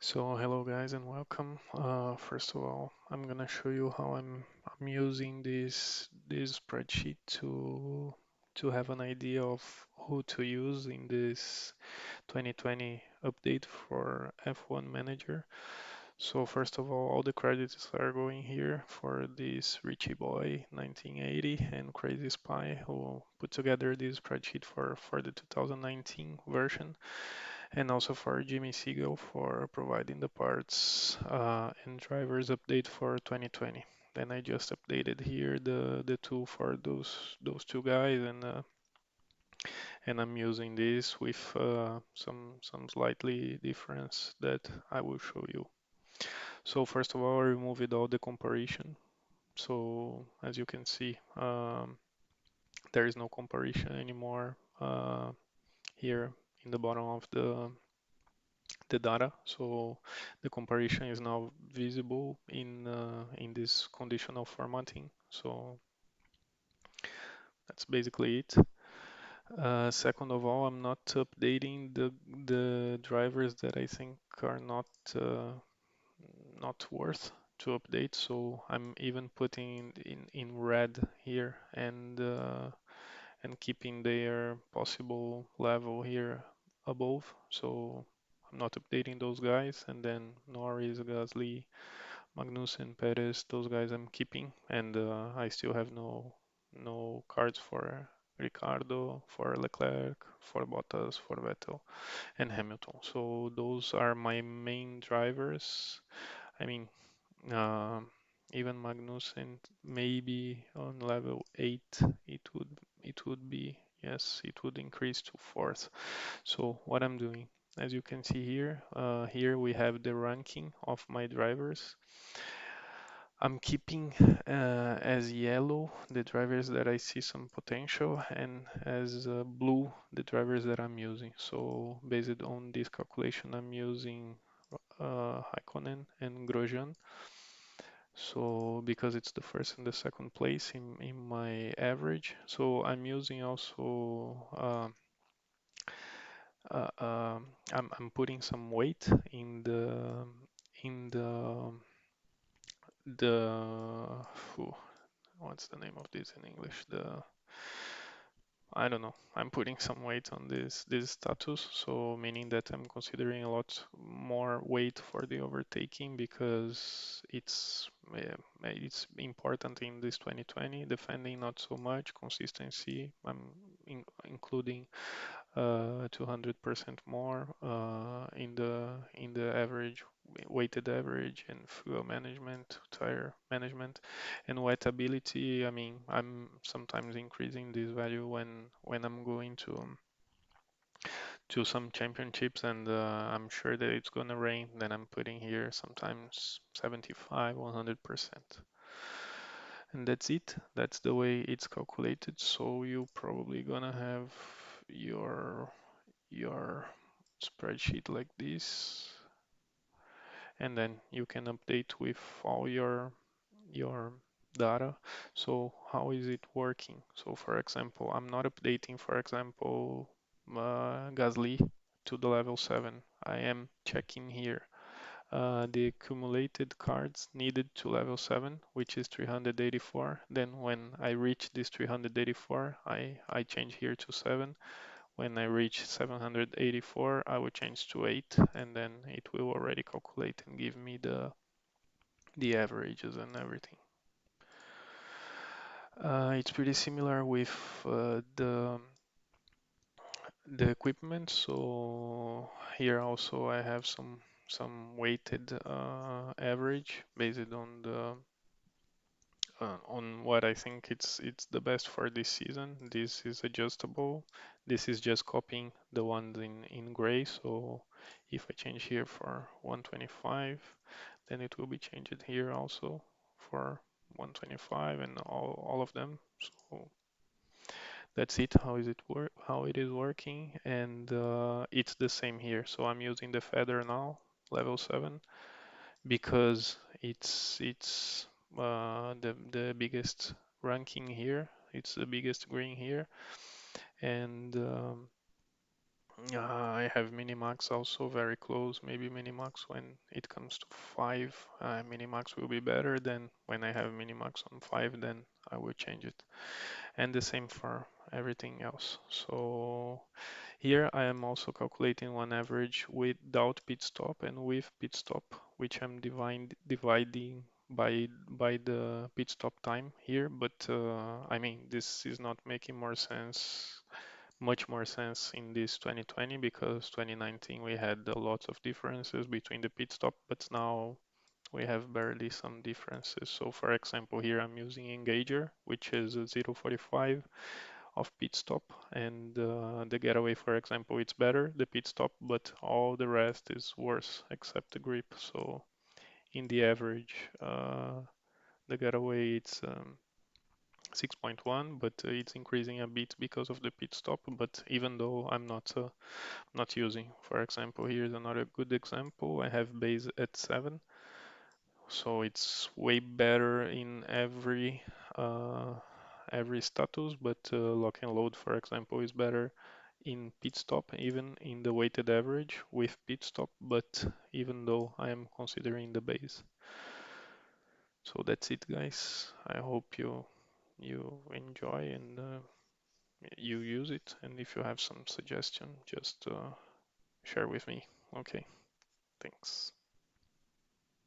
So hello guys and welcome. First of all, I'm gonna show you how I'm using this spreadsheet to have an idea of who to use in this 2020 update for F1 Manager. So first of all the credits are going here for this Richie Boy 1980 and Crazy Spy who put together this spreadsheet for the 2019 version and also for Jimmy Siegel for providing the parts and drivers update for 2020. Then I just updated here the tool for those two guys and I'm using this with some slightly difference that I will show you. So first of all, I removed all the comparison. So as you can see, there is no comparison anymore here in the bottom of the data. So the comparison is now visible in this conditional formatting. So that's basically it. Second of all, I'm not updating the drivers that I think are not worth to update. So I'm even putting in red here and keeping their possible level here above. So I'm not updating those guys. And then Norris, Gasly, Magnussen, Perez, those guys I'm keeping. And I still have no cards for Ricardo, for Leclerc, for Bottas, for Vettel, and Hamilton. So those are my main drivers. I mean, uh, even Magnussen, maybe on level 8, it would be, yes, it would increase to fourth. So what I'm doing, as you can see here, here we have the ranking of my drivers. I'm keeping as yellow the drivers that I see some potential and as blue the drivers that I'm using. So based on this calculation, I'm using Raikkonen and Grosjean. So because it's the first and the second place in my average, so I'm using also I'm putting some weight in the phew, what's the name of this in English? I don't know. I'm putting some weight on this status, so meaning that I'm considering a lot more weight for the overtaking because it's important in this 2020. Defending not so much, consistency. I'm including 200% more in the average weighted average and fuel management, tire management, and wettability. I mean, I'm sometimes increasing this value when I'm going to some championships and I'm sure that it's gonna rain. Then I'm putting here sometimes 75, 100%. And that's it. That's the way it's calculated. So you probably gonna have your your spreadsheet like this, and then you can update with all your data. So how is it working? So for example, I'm not updating, for example, Gasly to the level 7. I am checking here the accumulated cards needed to level 7, which is 384. Then when I reach this 384, I change here to 7. When I reach 784, I will change to 8, and then it will already calculate and give me the averages and everything. It's pretty similar with the equipment. So here also I have some weighted average based on what I think it's the best for this season. This is adjustable. This is just copying the ones in gray. So if I change here for 125, then it will be changed here also for 125 and all of them. So that's it. How it is working, and it's the same here. So I'm using the feather now, level 7, because it's the biggest ranking here. It's the biggest green here, and I have Minimax also very close. Maybe Minimax when it comes to 5, Minimax will be better than when I have Minimax on 5, then I will change it. And the same for everything else. So here I am also calculating one average without pit stop and with pit stop, which I'm dividing by the pit stop time here. But I mean, this is not making much more sense in this 2020 because 2019 we had a lot of differences between the pit stop, but now we have barely some differences. So for example, here I'm using Engager, which is a 0.45 of pit stop, and the getaway, for example, it's better, the pit stop, but all the rest is worse except the grip. So in the average, the getaway it's 6.1, but it's increasing a bit because of the pit stop. But even though I'm not using, for example, here's another good example. I have base at 7, so it's way better in uh, every status, but lock and load, for example, is better in pit stop, even in the weighted average with pit stop, but even though I am considering the base. So that's it, guys. I hope you enjoy and you use it. And if you have some suggestion, just share with me. Okay, thanks.